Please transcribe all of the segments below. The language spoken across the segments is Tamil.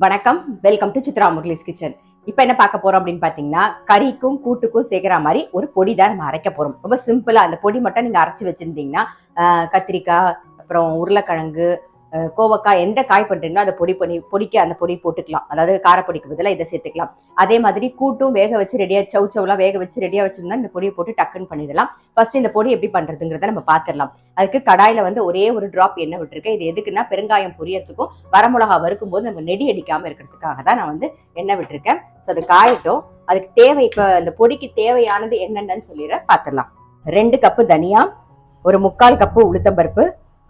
வணக்கம், welcome to Chitra Murali's kitchen. இப்போ என்ன பார்க்க போறோம் அப்படின்னு பார்த்தீங்கன்னா, கறிக்கும் கூட்டுக்கும் சேர்க்கிற மாதிரி ஒரு பொடி தான் நம்ம அரைக்க போறோம். ரொம்ப சிம்பிளா அந்த பொடி மட்டும் நீங்க அரைச்சி வச்சிருந்தீங்கன்னா, கத்திரிக்காய், அப்புறம் உருளைக்கிழங்கு, கோவக்காய் எந்த காய் பண்றீங்களோ அதை பொடிக்க அந்த பொடி போட்டுக்கலாம். அதாவது காரப்பொடிக்கு பதிலாக இதை சேர்த்துக்கலாம். அதே மாதிரி கூட்டும் வேக வச்சு ரெடியா சவுச்சவுலாம் வேக வச்சு ரெடியா வச்சிருந்தா இந்த பொடியை போட்டு டக்குன்னு பண்ணிடலாம். ஃபர்ஸ்ட் இந்த பொடி எப்படி பண்றதுங்கிறத நம்ம பார்த்துடலாம். அதுக்கு கடாயில வந்து ஒரே ஒரு டிராப் எண்ணெய் விட்டுருக்கேன். இது எதுக்குன்னா பெருங்காயம் பொரியறதுக்கும் வரமிளகா வறுக்கும் போது நம்ம நெடி அடிக்காம இருக்கிறதுக்காக தான் நான் வந்து எண்ணெய் விட்டுருக்கேன். ஸோ அது காயட்டும். அதுக்கு தேவை இப்போ இந்த பொடிக்கு தேவையானது என்னென்னு சொல்லிடுறேன், பார்த்துடலாம். 2 கப்பு தனியா, ஒரு 3/4 கப்பு உளுத்தம்பருப்பு,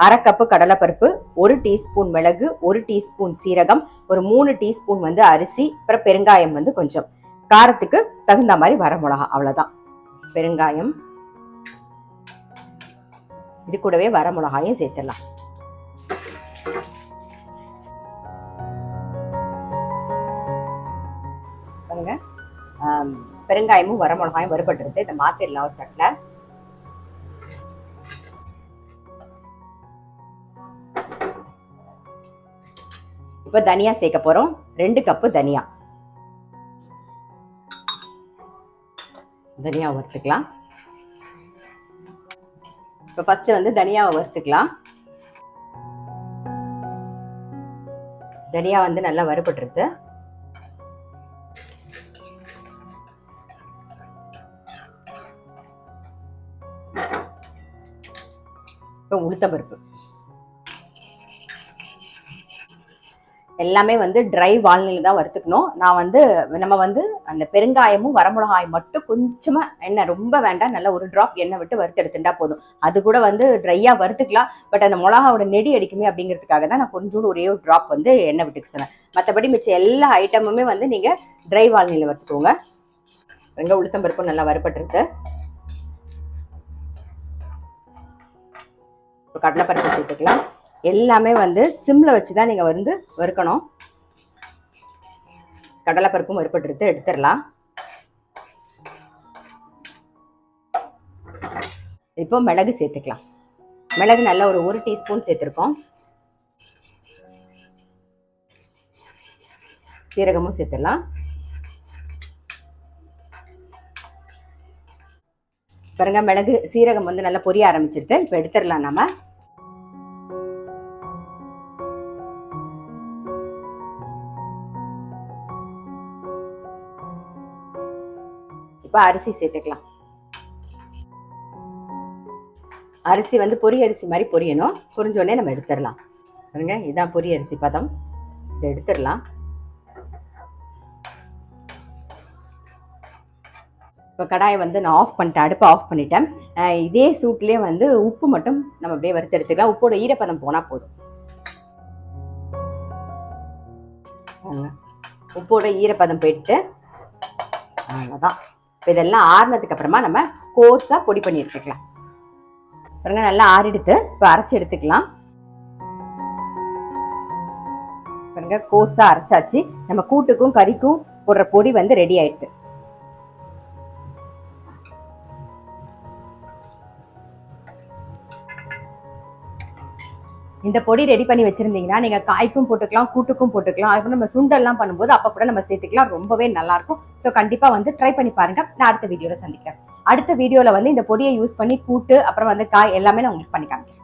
1/2 கப்பு கடலைப்பருப்பு, 1 டீஸ்பூன் மிளகு, 1 டீஸ்பூன் சீரகம், ஒரு 3 டீஸ்பூன் வந்து அரிசி, அப்புறம் பெருங்காயம் வந்து கொஞ்சம், காரத்துக்கு தகுந்த மாதிரி வரமிளகா, அவ்வளவுதான். பெருங்காயம், இது கூடவே வரமிளகாயும் சேர்த்துடலாம். பாருங்க, பெருங்காயமும் வரமிளகாயும் வறுபட்டுருது. இதை மாத்திரலாம் ஒரு தட்டில். இப்போ தனியா சேர்க்க போறோம். 2 கப்பு தனியா வறுத்துக்கலாம். இப்போ ஃபர்ஸ்ட் வந்து தனியாவை வறுத்துக்கலாம். தனியா வந்து நல்லா வறுபட்டுருது. இப்போ உளுத்தம்பருப்பு எல்லாமே வந்து ட்ரை வால்நிலை தான் வறுத்துக்கணும். நான் வந்து நம்ம வந்து அந்த பெருங்காயமும் வரமிளகாயும் மட்டும் கொஞ்சமா எண்ணெய், ரொம்ப வேண்டாம், நல்லா ஒரு டிராப் எண்ணெய் விட்டு வறுத்து எடுத்துட்டா போதும். அது கூட வந்து ட்ரையா வறுத்துக்கலாம். பட் அந்த மிளகாவோட நெடி அடிக்குமே அப்படிங்கிறதுக்காக தான் நான் கொஞ்சோண்டு ஒரே ஒரு டிராப் வந்து எண்ணெய் விட்டுக்க சொன்னேன். மற்றபடி மிச்சம் எல்லா ஐட்டமுமே வந்து நீங்க ட்ரை வால்நிலை வறுத்துக்கோங்க. வெங்க உளுத்தம்பருப்பும் நல்லா வறுபட்டுருக்கு. இப்போ கடலைப்பருப்பு சேர்த்துக்கலாம். எல்லாமே வந்து சிம்ல வச்சுதான் நீங்க வந்து வறுக்கணும். கடலைப்பருப்பும் வறுபட்டு எடுத்துடலாம். இப்போ மிளகு சேர்த்துக்கலாம். மிளகு நல்லா ஒரு 1 டீஸ்பூன் சேர்த்துருக்கோம். சீரகமும் சேர்த்துடலாம். பாருங்க, மிளகு சீரகம் வந்து நல்லா பொரிய ஆரம்பிச்சிருது. இப்போ எடுத்துடலாம் நம்ம. இப்போ அரிசி சேர்த்துக்கலாம். அரிசி வந்து பொரி அரிசி மாதிரி பொரியணும். பொரிஞ்சோடனே நம்ம எடுத்துடலாம். பாருங்க, இதான் பொரி அரிசி பதம். இதை எடுத்துடலாம். இப்போ கடாயை வந்து நான் ஆஃப் பண்ணிட்டேன், அடுப்பை ஆஃப் பண்ணிட்டேன். இதே சூட்லேயே வந்து உப்பு மட்டும் நம்ம அப்படியே வறுத்து எடுத்துக்கலாம். உப்போட ஈரப்பதம் போனால் போதும். உப்போட ஈரப்பதம் போயிட்டு அவ்வளோதான். இதெல்லாம் ஆறுனதுக்கு அப்புறமா நம்ம கோர்ஸா பொடி பண்ணி எடுத்துக்கலாம். பாருங்க, நல்லா ஆறிடுத்து. இப்போ அரைச்சி எடுத்துக்கலாம். பாருங்க, கோர்ஸா அரைச்சாச்சு. நம்ம கூட்டுக்கும் கறிக்கும் போடுற பொடி வந்து ரெடி ஆயிடுது. இந்த பொடி ரெடி பண்ணி வச்சிருந்தீங்கன்னா நீங்க காய்க்கும் போட்டுக்கலாம், கூட்டுக்கும் போட்டுக்கலாம். அதுக்கு நம்ம சுண்டெல்லாம் பண்ணும்போது அப்ப கூட நம்ம சேர்த்துக்கலாம். ரொம்பவே நல்லா இருக்கும். ஸோ கண்டிப்பா வந்து ட்ரை பண்ணி பாருங்க. நான் அடுத்த வீடியோல சந்திக்கிறேன். அடுத்த வீடியோல வந்து இந்த பொடியை யூஸ் பண்ணி கூட்டு, அப்புறம் வந்து காய் எல்லாமே நான் உங்களுக்கு பண்ணி காமிக்கிறேன்.